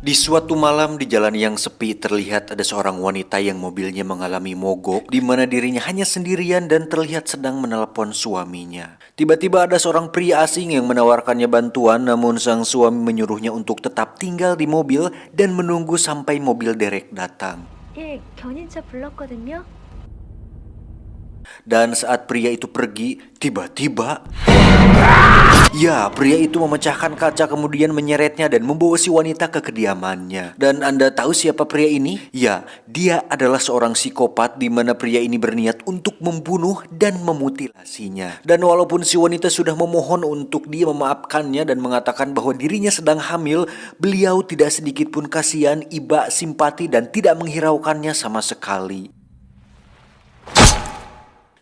Di suatu malam di jalan yang sepi terlihat ada seorang wanita yang mobilnya mengalami mogok di mana dirinya hanya sendirian dan terlihat sedang menelepon suaminya. Tiba-tiba ada seorang pria asing yang menawarkannya bantuan, namun sang suami menyuruhnya untuk tetap tinggal di mobil dan menunggu sampai mobil derek datang. 예, 견인차 불렀거든요. Dan saat pria itu pergi, tiba-tiba ya, pria itu memecahkan kaca kemudian menyeretnya dan membawa si wanita ke kediamannya. Dan Anda tahu siapa pria ini? Ya, dia adalah seorang psikopat di mana pria ini berniat untuk membunuh dan memutilasinya. Dan walaupun si wanita sudah memohon untuk dia memaafkannya dan mengatakan bahwa dirinya sedang hamil, beliau tidak sedikit pun kasihan, iba, simpati dan tidak menghiraukannya sama sekali.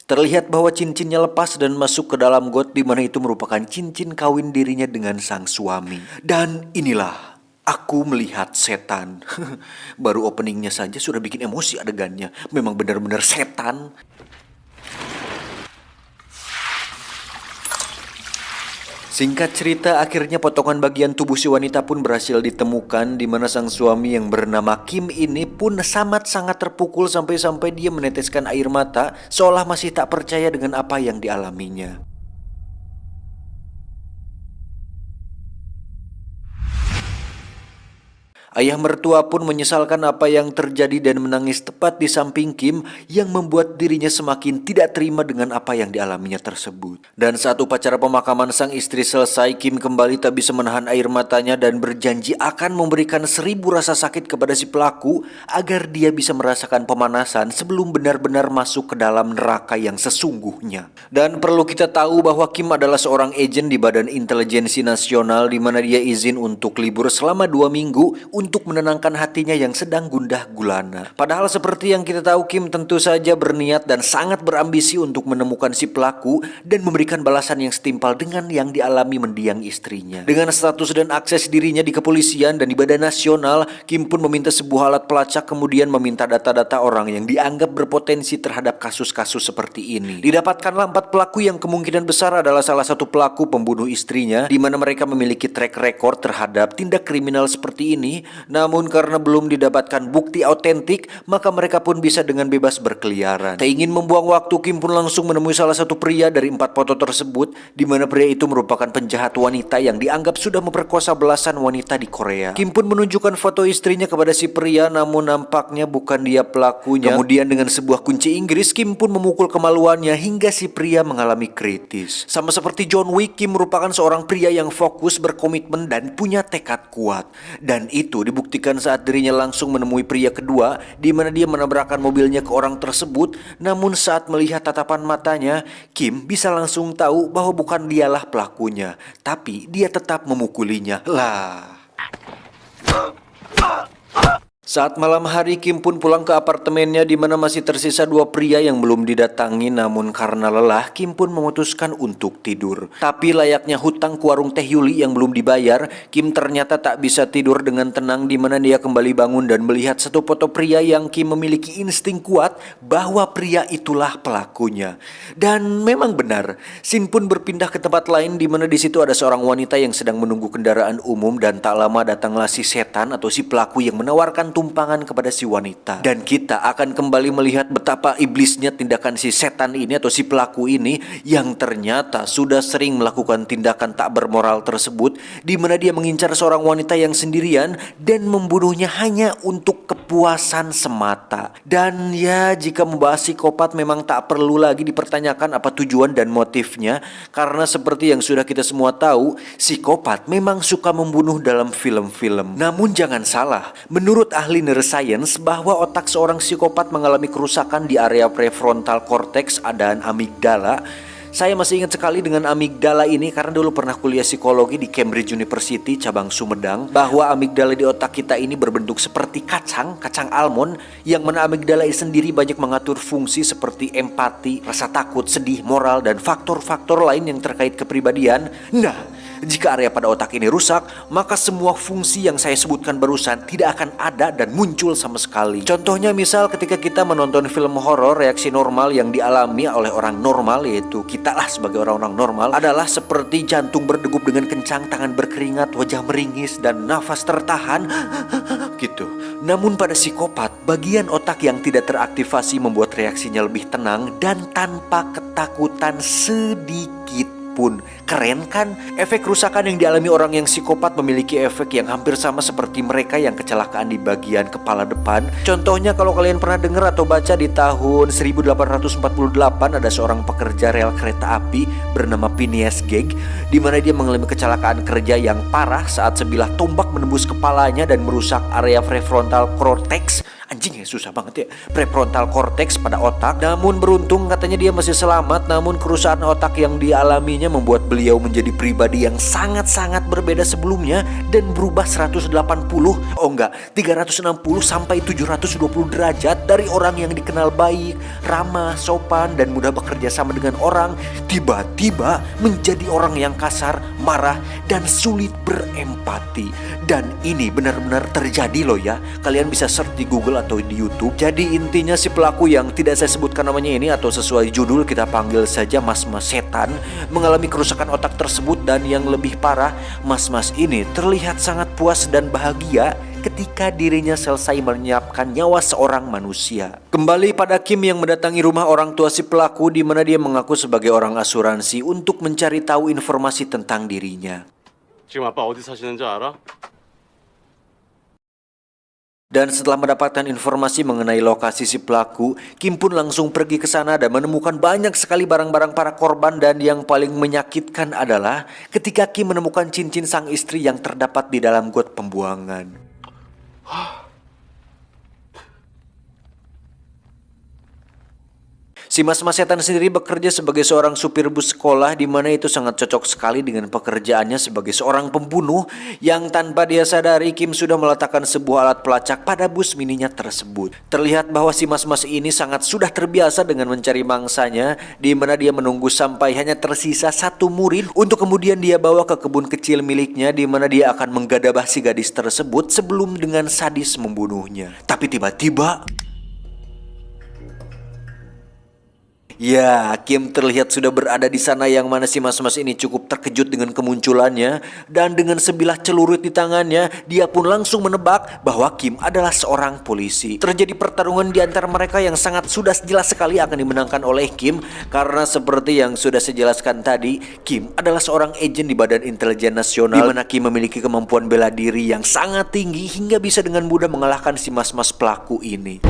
Terlihat bahwa cincinnya lepas dan masuk ke dalam got di mana itu merupakan cincin kawin dirinya dengan sang suami. Dan inilah aku melihat setan. Baru openingnya saja sudah bikin emosi adegannya. Memang benar-benar setan. Singkat cerita, akhirnya potongan bagian tubuh si wanita pun berhasil ditemukan di mana sang suami yang bernama Kim ini pun sangat terpukul sampai-sampai dia meneteskan air mata seolah masih tak percaya dengan apa yang dialaminya. Ayah mertua pun menyesalkan apa yang terjadi dan menangis tepat di samping Kim yang membuat dirinya semakin tidak terima dengan apa yang dialaminya tersebut. Dan saat upacara pemakaman sang istri selesai, Kim kembali tak bisa menahan air matanya dan berjanji akan memberikan 1000 rasa sakit kepada si pelaku agar dia bisa merasakan pemanasan sebelum benar-benar masuk ke dalam neraka yang sesungguhnya. Dan perlu kita tahu bahwa Kim adalah seorang agen di Badan Intelijensi Nasional di mana dia izin untuk libur selama 2 minggu untuk menenangkan hatinya yang sedang gundah gulana. Padahal seperti yang kita tahu, Kim tentu saja berniat dan sangat berambisi untuk menemukan si pelaku dan memberikan balasan yang setimpal dengan yang dialami mendiang istrinya. Dengan status dan akses dirinya di kepolisian dan di Badan Nasional, Kim pun meminta sebuah alat pelacak kemudian meminta data-data orang yang dianggap berpotensi terhadap kasus-kasus seperti ini. Didapatkanlah 4 pelaku yang kemungkinan besar adalah salah satu pelaku pembunuh istrinya di mana mereka memiliki track record terhadap tindak kriminal seperti ini. Namun karena belum didapatkan bukti autentik, maka mereka pun bisa dengan bebas berkeliaran. Tak ingin membuang waktu, Kim pun langsung menemui salah satu pria dari 4 foto tersebut, di mana pria itu merupakan penjahat wanita yang dianggap sudah memperkosa belasan wanita di Korea. Kim pun menunjukkan foto istrinya kepada si pria, namun nampaknya bukan dia pelakunya. Kemudian dengan sebuah kunci Inggris, Kim pun memukul kemaluannya hingga si pria mengalami kritis. Sama seperti John Wick, Kim merupakan seorang pria yang fokus, berkomitmen, dan punya tekad kuat. Dan itu dibuktikan saat dirinya langsung menemui pria kedua di mana dia menabrakkan mobilnya ke orang tersebut. Namun saat melihat tatapan matanya, Kim bisa langsung tahu bahwa bukan dialah pelakunya, tapi dia tetap memukulinya. Lah. Saat malam hari, Kim pun pulang ke apartemennya di mana masih tersisa 2 pria yang belum didatangi. Namun karena lelah, Kim pun memutuskan untuk tidur. Tapi layaknya hutang ke warung Teh Yuli yang belum dibayar, Kim ternyata tak bisa tidur dengan tenang di mana dia kembali bangun dan melihat satu foto pria yang Kim memiliki insting kuat bahwa pria itulah pelakunya. Dan memang benar, scene pun berpindah ke tempat lain di mana di situ ada seorang wanita yang sedang menunggu kendaraan umum dan tak lama datanglah si setan atau si pelaku yang menawarkan tumpangan kepada si wanita. Dan kita akan kembali melihat betapa iblisnya tindakan si setan ini atau si pelaku ini yang ternyata sudah sering melakukan tindakan tak bermoral tersebut di mana dia mengincar seorang wanita yang sendirian dan membunuhnya hanya untuk kepuasan semata. Dan ya, jika membahas psikopat memang tak perlu lagi dipertanyakan apa tujuan dan motifnya, karena seperti yang sudah kita semua tahu, psikopat memang suka membunuh dalam film-film. Namun jangan salah, menurut ahli neuroscience bahwa otak seorang psikopat mengalami kerusakan di area prefrontal cortex dan amigdala. Saya masih ingat sekali dengan amigdala ini karena dulu pernah kuliah psikologi di Cambridge University cabang Sumedang, bahwa amigdala di otak kita ini berbentuk seperti kacang almond, yang mana amigdala sendiri banyak mengatur fungsi seperti empati, rasa takut, sedih, moral, dan faktor-faktor lain yang terkait kepribadian. Nah, Jika area pada otak ini rusak, maka semua fungsi yang saya sebutkan barusan tidak akan ada dan muncul sama sekali. Contohnya misal ketika kita menonton film horor, reaksi normal yang dialami oleh orang normal, yaitu kita lah sebagai orang-orang normal, adalah seperti jantung berdegup dengan kencang, tangan berkeringat, wajah meringis, dan nafas tertahan gitu. Namun pada psikopat, bagian otak yang tidak teraktivasi membuat reaksinya lebih tenang dan tanpa ketakutan sedikit pun. Keren kan? Efek kerusakan yang dialami orang yang psikopat memiliki efek yang hampir sama seperti mereka yang kecelakaan di bagian kepala depan. Contohnya kalau kalian pernah dengar atau baca di tahun 1848 ada seorang pekerja rel kereta api bernama Phineas Gage, di mana dia mengalami kecelakaan kerja yang parah saat sebilah tombak menembus kepalanya dan merusak area prefrontal cortex. Anjing ya, susah banget ya. Prefrontal cortex pada otak. Namun beruntung katanya dia masih selamat. Namun kerusakan otak yang dialaminya membuat beliau menjadi pribadi yang sangat-sangat berbeda sebelumnya dan berubah 360 sampai 720 derajat dari orang yang dikenal baik, ramah, sopan, dan mudah bekerja sama dengan orang, tiba-tiba menjadi orang yang kasar, marah, dan sulit berempati. Dan ini benar-benar terjadi loh ya. Kalian bisa search di Google atau di YouTube. Jadi intinya si pelaku yang tidak saya sebutkan namanya ini, atau sesuai judul kita panggil saja mas-mas setan, mengalami kerusakan otak tersebut. Dan yang lebih parah, mas-mas ini terlihat sangat puas dan bahagia ketika dirinya selesai menyiapkan nyawa seorang manusia. Kembali pada Kim yang mendatangi rumah orang tua si pelaku, di mana dia mengaku sebagai orang asuransi untuk mencari tahu informasi tentang dirinya. 지금 아빠 어디 사시는지 알아? Dan setelah mendapatkan informasi mengenai lokasi si pelaku, Kim pun langsung pergi ke sana dan menemukan banyak sekali barang-barang para korban. Dan yang paling menyakitkan adalah ketika Kim menemukan cincin sang istri yang terdapat di dalam got pembuangan. Si mas-mas setan sendiri bekerja sebagai seorang supir bus sekolah, di mana itu sangat cocok sekali dengan pekerjaannya sebagai seorang pembunuh yang tanpa dia sadari Kim sudah meletakkan sebuah alat pelacak pada bus mininya tersebut. Terlihat bahwa si mas-mas ini sangat sudah terbiasa dengan mencari mangsanya, di mana dia menunggu sampai hanya tersisa satu murid untuk kemudian dia bawa ke kebun kecil miliknya, di mana dia akan menggadabah si gadis tersebut sebelum dengan sadis membunuhnya. Tapi tiba-tiba ya, Kim terlihat sudah berada di sana, yang mana si mas-mas ini cukup terkejut dengan kemunculannya. Dan dengan sebilah celurit di tangannya, dia pun langsung menebak bahwa Kim adalah seorang polisi. Terjadi pertarungan di antara mereka yang sangat sudah jelas sekali akan dimenangkan oleh Kim. Karena seperti yang sudah saya jelaskan tadi, Kim adalah seorang agen di Badan Intelijen Nasional, di mana Kim memiliki kemampuan bela diri yang sangat tinggi hingga bisa dengan mudah mengalahkan si mas-mas pelaku ini.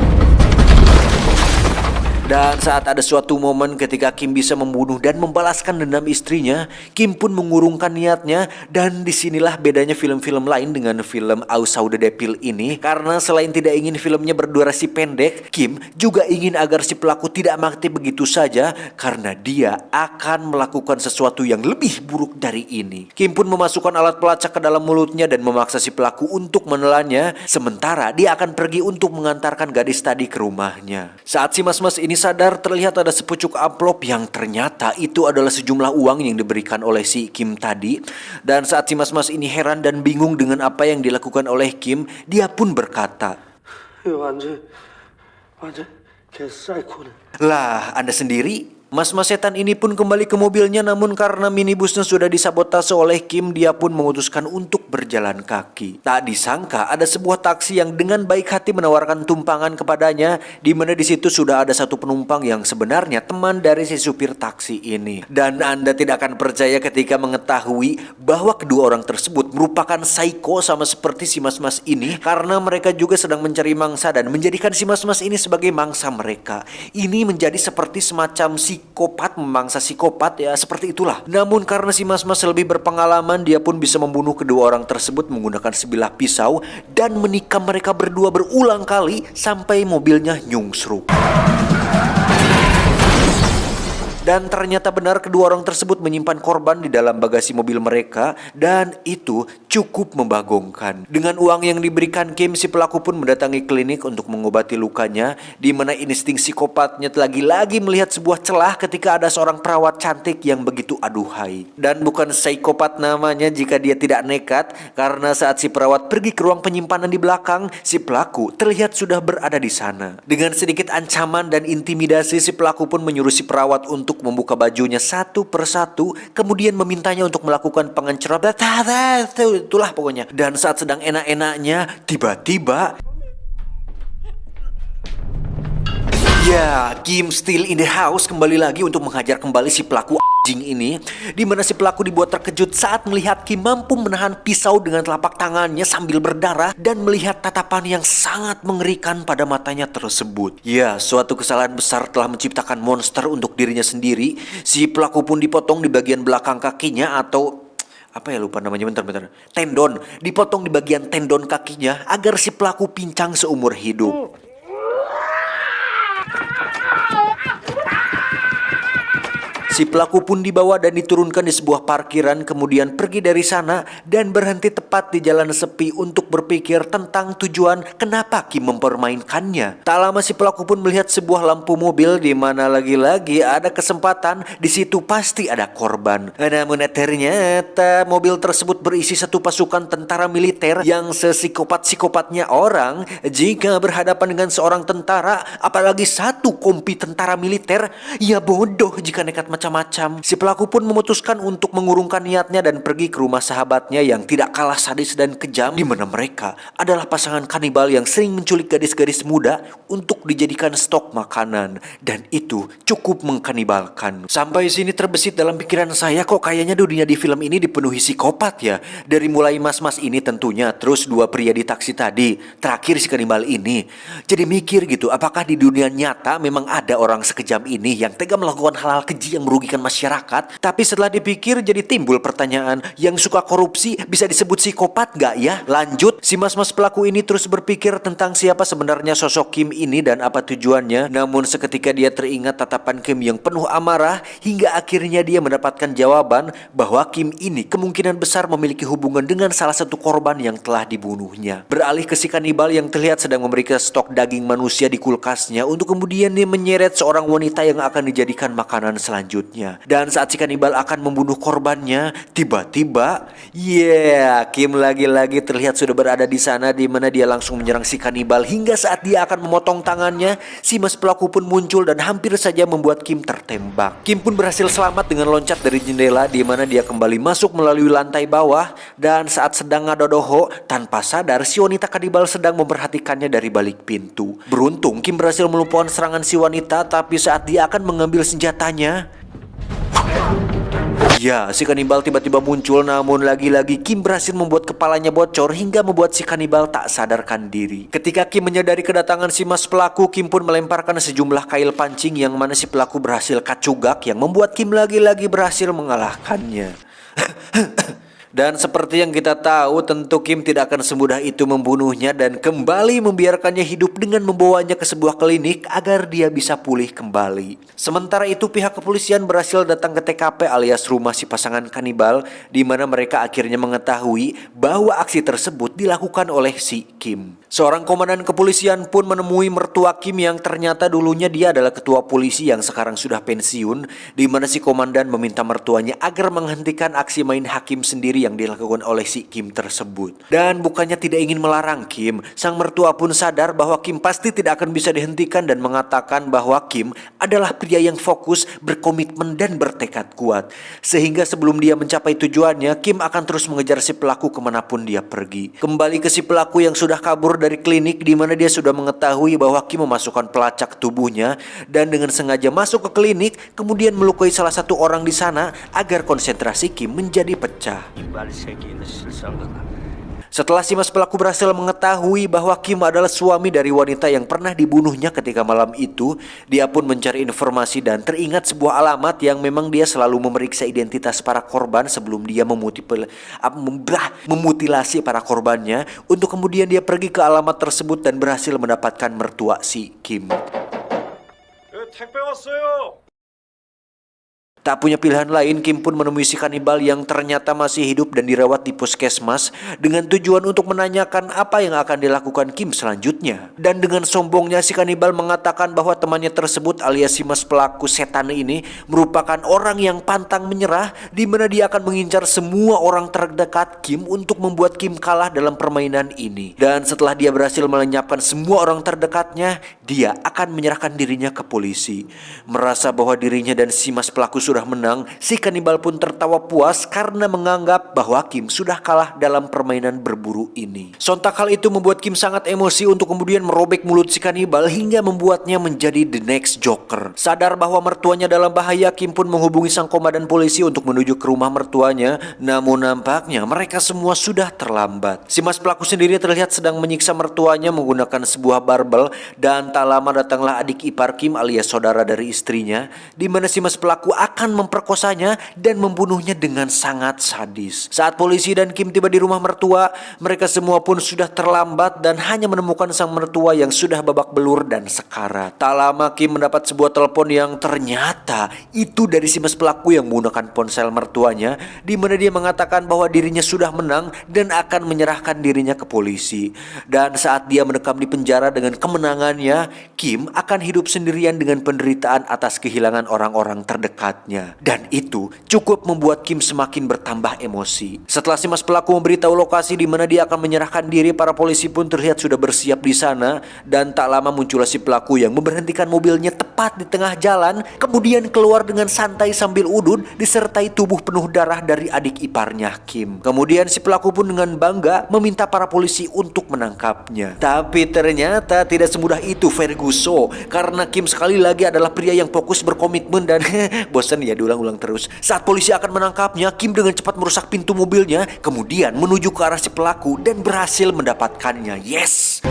Dan saat ada suatu momen ketika Kim bisa membunuh dan membalaskan dendam istrinya, Kim pun mengurungkan niatnya. Dan disinilah bedanya film-film lain dengan film I Saw the Devil ini. Karena selain tidak ingin filmnya berdurasi pendek, Kim juga ingin agar si pelaku tidak mati begitu saja, karena dia akan melakukan sesuatu yang lebih buruk dari ini. Kim pun memasukkan alat pelacak ke dalam mulutnya dan memaksa si pelaku untuk menelannya. Sementara dia akan pergi untuk mengantarkan gadis tadi ke rumahnya. Saat si mas-mas ini sadar, terlihat ada sepucuk amplop yang ternyata itu adalah sejumlah uang yang diberikan oleh si Kim tadi. Dan saat si mas-mas ini heran dan bingung dengan apa yang dilakukan oleh Kim, dia pun berkata, "Lah, Anda sendiri?" Mas-mas setan ini pun kembali ke mobilnya, namun karena minibusnya sudah disabotase oleh Kim, dia pun memutuskan untuk berjalan kaki. Tak disangka ada sebuah taksi yang dengan baik hati menawarkan tumpangan kepadanya, di mana di situ sudah ada satu penumpang yang sebenarnya teman dari si supir taksi ini. Dan Anda tidak akan percaya ketika mengetahui bahwa kedua orang tersebut merupakan psycho sama seperti si mas-mas ini, karena mereka juga sedang mencari mangsa dan menjadikan si mas-mas ini sebagai mangsa mereka. Ini menjadi seperti semacam psikopat memangsa psikopat, ya seperti itulah. Namun karena si mas-mas lebih berpengalaman, dia pun bisa membunuh kedua orang tersebut menggunakan sebilah pisau dan menikam mereka berdua berulang kali sampai mobilnya nyungsruk. Dan ternyata benar kedua orang tersebut menyimpan korban di dalam bagasi mobil mereka, dan itu cukup membagongkan. Dengan uang yang diberikan Kim, si pelaku pun mendatangi klinik untuk mengobati lukanya, di mana insting psikopatnya lagi-lagi melihat sebuah celah ketika ada seorang perawat cantik yang begitu aduhai. Dan bukan psikopat namanya jika dia tidak nekat, karena saat si perawat pergi ke ruang penyimpanan di belakang, si pelaku terlihat sudah berada di sana. Dengan sedikit ancaman dan intimidasi, si pelaku pun menyuruh si perawat untuk membuka bajunya satu persatu, kemudian memintanya untuk melakukan pengencerotan, itulah pokoknya. Dan saat sedang enak-enaknya, tiba-tiba ya, Kim still in the house kembali lagi untuk menghajar kembali si pelaku anjing ini, di mana si pelaku dibuat terkejut saat melihat Kim mampu menahan pisau dengan telapak tangannya sambil berdarah dan melihat tatapan yang sangat mengerikan pada matanya tersebut. Ya, suatu kesalahan besar telah menciptakan monster untuk dirinya sendiri. Si pelaku pun dipotong di bagian belakang kakinya, atau apa ya, lupa namanya, bentar. Tendon, dipotong di bagian tendon kakinya agar si pelaku pincang seumur hidup. Si pelaku pun dibawa dan diturunkan di sebuah parkiran, kemudian pergi dari sana dan berhenti tepat di jalan sepi untuk berpikir tentang tujuan kenapa Kim mempermainkannya. Tak lama si pelaku pun melihat sebuah lampu mobil, di mana lagi-lagi ada kesempatan di situ pasti ada korban. Namun ternyata mobil tersebut berisi satu pasukan tentara militer yang sesikopat-sikopatnya orang. Jika berhadapan dengan seorang tentara, apalagi satu kompi tentara militer, ya bodoh jika nekat macam-macam. Si pelaku pun memutuskan untuk mengurungkan niatnya dan pergi ke rumah sahabatnya yang tidak kalah sadis dan kejam, di mana mereka adalah pasangan kanibal yang sering menculik gadis-gadis muda untuk dijadikan stok makanan, dan itu cukup mengkanibalkan. Sampai sini terbesit dalam pikiran saya, kok kayaknya dunia di film ini dipenuhi psikopat ya. Dari mulai mas-mas ini tentunya, terus dua pria di taksi tadi, terakhir si kanibal ini. Jadi mikir gitu, apakah di dunia nyata memang ada orang sekejam ini yang tega melakukan hal-hal keji yang merugikan masyarakat? Tapi setelah dipikir jadi timbul pertanyaan, yang suka korupsi bisa disebut psikopat gak ya? Lanjut, si mas-mas pelaku ini terus berpikir tentang siapa sebenarnya sosok Kim ini dan apa tujuannya. Namun seketika dia teringat tatapan Kim yang penuh amarah, hingga akhirnya dia mendapatkan jawaban bahwa Kim ini kemungkinan besar memiliki hubungan dengan salah satu korban yang telah dibunuhnya. Beralih ke si kanibal yang terlihat sedang memberikan stok daging manusia di kulkasnya untuk kemudian dia menyeret seorang wanita yang akan dijadikan makanan selanjutnya. Dan saat si kanibal akan membunuh korbannya, tiba-tiba Kim lagi-lagi terlihat sudah berada di sana, di mana dia langsung menyerang si kanibal. Hingga saat dia akan memotong tangannya, si mas pelaku pun muncul dan hampir saja membuat Kim tertembak. Kim pun berhasil selamat dengan loncat dari jendela, di mana dia kembali masuk melalui lantai bawah. Dan saat sedang ngadodoho, tanpa sadar si wanita kanibal sedang memperhatikannya dari balik pintu. Beruntung Kim berhasil melumpuhkan serangan si wanita, tapi saat dia akan mengambil senjatanya, ya, si kanibal tiba-tiba muncul. Namun lagi-lagi Kim berhasil membuat kepalanya bocor hingga membuat si kanibal tak sadarkan diri. Ketika Kim menyadari kedatangan si mas pelaku, Kim pun melemparkan sejumlah kail pancing yang mana si pelaku berhasil kacugak, yang membuat Kim lagi-lagi berhasil mengalahkannya. Dan seperti yang kita tahu, tentu Kim tidak akan semudah itu membunuhnya dan kembali membiarkannya hidup dengan membawanya ke sebuah klinik agar dia bisa pulih kembali. Sementara itu pihak kepolisian berhasil datang ke TKP alias rumah si pasangan kanibal, di mana mereka akhirnya mengetahui bahwa aksi tersebut dilakukan oleh si Kim. Seorang komandan kepolisian pun menemui mertua Kim yang ternyata dulunya dia adalah ketua polisi yang sekarang sudah pensiun, di mana si komandan meminta mertuanya agar menghentikan aksi main hakim sendiri yang dilakukan oleh si Kim tersebut. Dan bukannya tidak ingin melarang Kim, sang mertua pun sadar bahwa Kim pasti tidak akan bisa dihentikan dan mengatakan bahwa Kim adalah pria yang fokus, berkomitmen dan bertekad kuat. Sehingga sebelum dia mencapai tujuannya, Kim akan terus mengejar si pelaku kemanapun dia pergi. Kembali ke si pelaku yang sudah kabur dari klinik, di mana dia sudah mengetahui bahwa Kim memasukkan pelacak tubuhnya dan dengan sengaja masuk ke klinik, kemudian melukai salah satu orang di sana agar konsentrasi Kim menjadi pecah. Setelah si mas pelaku berhasil mengetahui bahwa Kim adalah suami dari wanita yang pernah dibunuhnya ketika malam itu, dia pun mencari informasi dan teringat sebuah alamat yang memang dia selalu memeriksa identitas para korban sebelum dia memutilasi para korbannya, untuk kemudian dia pergi ke alamat tersebut dan berhasil mendapatkan mertua si Kim. Tak punya pilihan lain, Kim pun menemui si kanibal yang ternyata masih hidup dan dirawat di puskesmas dengan tujuan untuk menanyakan apa yang akan dilakukan Kim selanjutnya. Dan dengan sombongnya si kanibal mengatakan bahwa temannya tersebut alias si mas pelaku setan ini merupakan orang yang pantang menyerah, di mana dia akan mengincar semua orang terdekat Kim untuk membuat Kim kalah dalam permainan ini. Dan setelah dia berhasil melenyapkan semua orang terdekatnya, dia akan menyerahkan dirinya ke polisi. Merasa bahwa dirinya dan si mas pelaku sudah menang, si kanibal pun tertawa puas karena menganggap bahwa Kim sudah kalah dalam permainan berburu ini. Sontak hal itu membuat Kim sangat emosi untuk kemudian merobek mulut si kanibal hingga membuatnya menjadi the next Joker. Sadar bahwa mertuanya dalam bahaya, Kim pun menghubungi sang komandan polisi untuk menuju ke rumah mertuanya, namun nampaknya mereka semua sudah terlambat. Si mas pelaku sendiri terlihat sedang menyiksa mertuanya menggunakan sebuah barbel, dan tak lama datanglah adik ipar Kim alias saudara dari istrinya, di mana si mas pelaku akan memperkosanya dan membunuhnya dengan sangat sadis. Saat polisi dan Kim tiba di rumah mertua, mereka semua pun sudah terlambat dan hanya menemukan sang mertua yang sudah babak belur dan sekarat. Tak lama Kim mendapat sebuah telepon yang ternyata itu dari si mas pelaku yang menggunakan ponsel mertuanya, di mana dia mengatakan bahwa dirinya sudah menang dan akan menyerahkan dirinya ke polisi. Dan saat dia mendekam di penjara dengan kemenangannya, Kim akan hidup sendirian dengan penderitaan atas kehilangan orang-orang terdekatnya. Dan itu cukup membuat Kim semakin bertambah emosi. Setelah si mas pelaku memberitahu lokasi di mana dia akan menyerahkan diri, para polisi pun terlihat sudah bersiap di sana. Dan tak lama muncullah si pelaku yang memberhentikan mobilnya tepat di tengah jalan, kemudian keluar dengan santai sambil udun disertai tubuh penuh darah dari adik iparnya Kim. Kemudian si pelaku pun dengan bangga meminta para polisi untuk menangkapnya. Tapi ternyata tidak semudah itu Ferguson, karena Kim sekali lagi adalah pria yang fokus berkomitmen dan bosan ya diulang-ulang terus. Saat polisi akan menangkapnya, Kim dengan cepat merusak pintu mobilnya, kemudian menuju ke arah si pelaku dan berhasil mendapatkannya. Yes!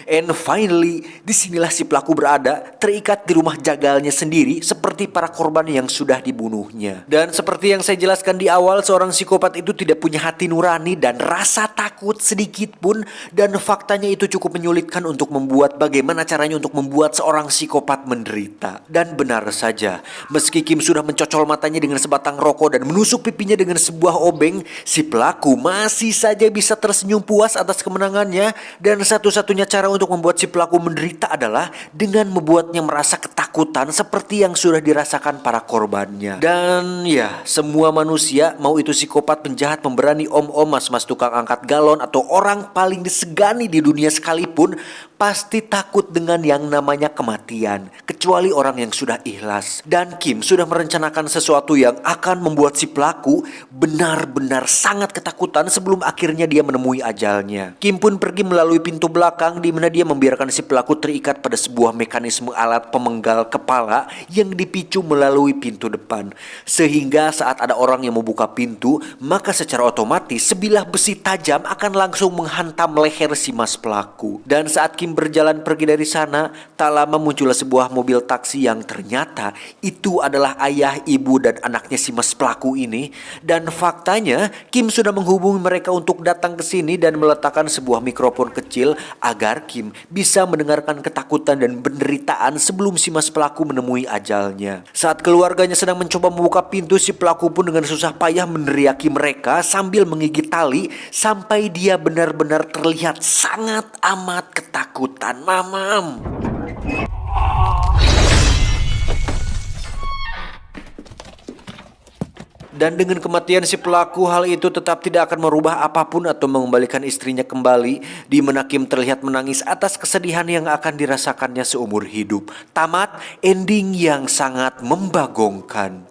And finally, disinilah si pelaku berada, terikat di rumah jagalnya sendiri seperti para korban yang sudah dibunuhnya. Dan seperti yang saya jelaskan di awal, seorang psikopat itu tidak punya hati nurani dan rasa takut sedikit pun. Dan faktanya itu cukup menyulitkan untuk membuat bagaimana caranya untuk membuat seorang psikopat menderita. Dan benar saja, meski Kim sudah mencocol matanya dengan sebatang rokok dan menusuk pipinya dengan sebuah obeng, si pelaku masih saja bisa tersenyum puas atas kemenangannya. Dan satu-satunya cara untuk membuat si pelaku menderita adalah dengan membuatnya merasa ketakutan seperti yang sudah dirasakan para korbannya. Dan ya, semua manusia, mau itu psikopat, penjahat, pemberani, om-om, mas-mas tukang angkat galon, atau orang paling disegani di dunia sekalipun, pasti takut dengan yang namanya kematian, kecuali orang yang sudah ikhlas. Dan Kim sudah merencanakan sesuatu yang akan membuat si pelaku benar-benar sangat ketakutan sebelum akhirnya dia menemui ajalnya. Kim pun pergi melalui pintu belakang, di mana dia membiarkan si pelaku terikat pada sebuah mekanisme alat pemenggal kepala yang dipicu melalui pintu depan. Sehingga saat ada orang yang membuka pintu, maka secara otomatis sebilah besi tajam akan langsung menghantam leher si mas pelaku. Dan saat Kim berjalan pergi dari sana, tak lama muncullah sebuah mobil taksi yang ternyata itu adalah ayah, ibu, dan anaknya si mas pelaku ini. Dan faktanya Kim sudah menghubungi mereka untuk datang ke sini dan meletakkan sebuah mikrofon kecil agar Kim bisa mendengarkan ketakutan dan penderitaan sebelum si mas pelaku menemui ajalnya. Saat keluarganya sedang mencoba membuka pintu, si pelaku pun dengan susah payah meneriaki mereka sambil menggigit tali sampai dia benar-benar terlihat sangat amat ketakutan. Mamam. Dan dengan kematian si pelaku, hal itu tetap tidak akan merubah apapun atau mengembalikan istrinya kembali, di mana Kim terlihat menangis atas kesedihan yang akan dirasakannya seumur hidup. Tamat ending yang sangat membagongkan.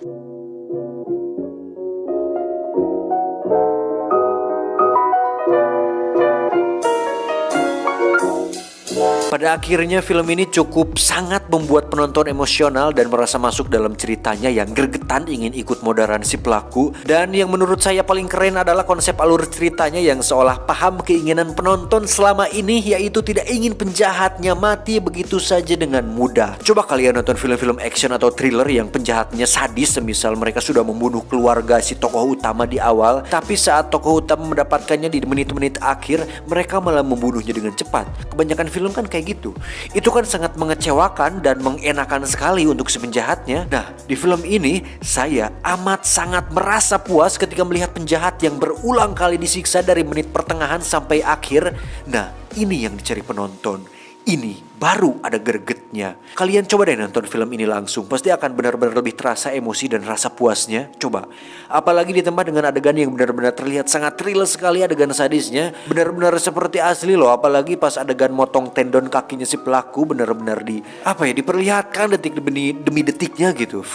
Pada akhirnya film ini cukup sangat membuat penonton emosional dan merasa masuk dalam ceritanya yang gregetan ingin ikut modern si pelaku. Dan yang menurut saya paling keren adalah konsep alur ceritanya yang seolah paham keinginan penonton selama ini, yaitu tidak ingin penjahatnya mati begitu saja dengan mudah. Coba kalian nonton film-film action atau thriller yang penjahatnya sadis, semisal mereka sudah membunuh keluarga si tokoh utama di awal, tapi saat tokoh utama mendapatkannya di menit-menit akhir, mereka malah membunuhnya dengan cepat. Kebanyakan film kan kayak kayak gitu. Itu kan sangat mengecewakan dan mengenakan sekali untuk si penjahatnya. Nah, di film ini saya amat sangat merasa puas ketika melihat penjahat yang berulang kali disiksa dari menit pertengahan sampai akhir. Nah, ini yang dicari penonton. Ini baru ada gregetnya. Kalian coba deh nonton film ini langsung. Pasti akan benar-benar lebih terasa emosi dan rasa puasnya. Coba. Apalagi ditambah dengan adegan yang benar-benar terlihat sangat real sekali, adegan sadisnya. Benar-benar seperti asli loh. Apalagi pas adegan motong tendon kakinya si pelaku, benar-benar diperlihatkan detik demi detiknya gitu.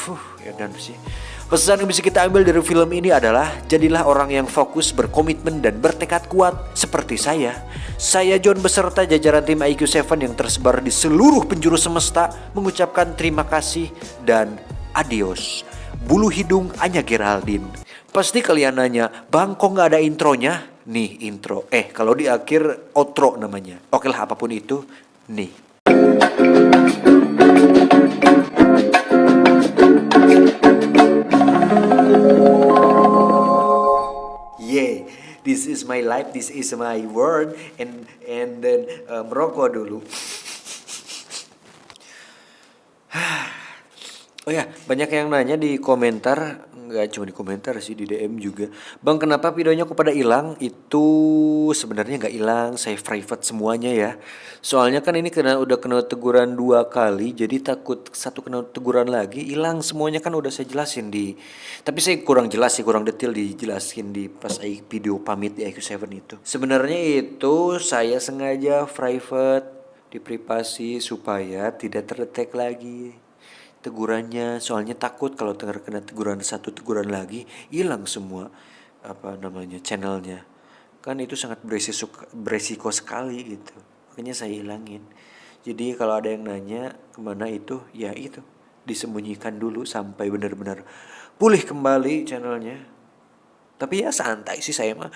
Ya dan sih. Pesan yang bisa kita ambil dari film ini adalah jadilah orang yang fokus, berkomitmen, dan bertekad kuat seperti saya. Saya John beserta jajaran tim IQ7 yang tersebar di seluruh penjuru semesta mengucapkan terima kasih dan adios. Bulu hidung Anya Geraldine. Pasti kalian nanya, Bang kok gak ada intronya? Nih intro. Kalau di akhir outro namanya. Oke lah apapun itu, nih. Yeah, this is my life, this is my world, and then merokok dulu. Oh ya, banyak yang nanya di komentar, nggak cuma di komentar sih, di DM juga. Bang, kenapa videonya kok pada hilang? Itu sebenarnya nggak hilang, saya private semuanya ya. Soalnya kan ini udah kena teguran 2 kali, jadi takut satu kena teguran lagi, hilang semuanya kan udah saya jelasin di. Tapi saya kurang jelas sih, kurang detail dijelasin di pas video pamit di IQ7 itu. Sebenarnya itu saya sengaja private di privasi supaya tidak terdetek lagi tegurannya, soalnya takut kalau kena teguran teguran lagi hilang semua channelnya, kan itu sangat beresiko sekali gitu, makanya saya hilangin. Jadi kalau ada yang nanya kemana itu, ya itu disembunyikan dulu sampai benar-benar pulih kembali channelnya. Tapi ya santai sih saya mah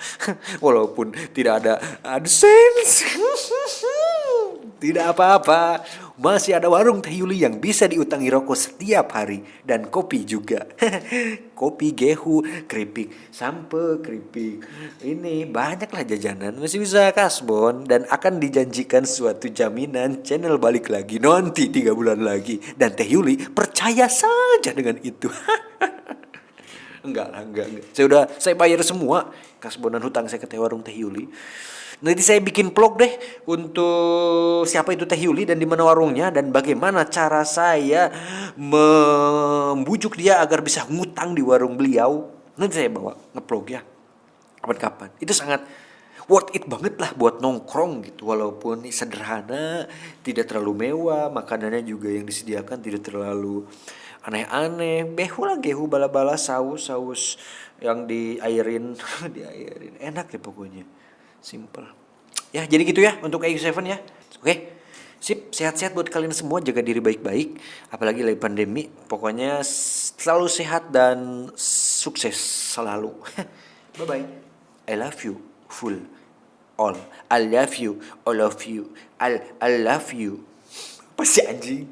walaupun tidak ada AdSense. Tidak apa-apa, masih ada warung Teh Yuli yang bisa diutangi rokok setiap hari. Dan kopi juga. Kopi, gehu, keripik sampe, keripik ini banyaklah jajanan. Masih bisa kasbon. Dan akan dijanjikan suatu jaminan channel balik lagi nanti 3 bulan lagi. Dan Teh Yuli percaya saja dengan itu. Enggak. Saya bayar semua kasbonan hutang saya ke warung Teh Yuli. Nanti saya bikin vlog deh untuk siapa itu Teh Yuli dan di mana warungnya dan bagaimana cara saya membujuk dia agar bisa ngutang di warung beliau. Nanti saya bawa nge-vlog ya. Kapan-kapan. Itu sangat worth it banget lah buat nongkrong gitu, walaupun sederhana, tidak terlalu mewah, makanannya juga yang disediakan tidak terlalu aneh-aneh. Gehu bala-bala saus yang diairin enak deh pokoknya. Simple. Ya, jadi gitu ya untuk IQ7 ya. Oke. Sip, sehat-sehat buat kalian semua, jaga diri baik-baik, apalagi lagi pandemi. Pokoknya selalu sehat dan sukses selalu. Bye bye. I love you full all. I love you all of you. I love you. Apa sih anjing?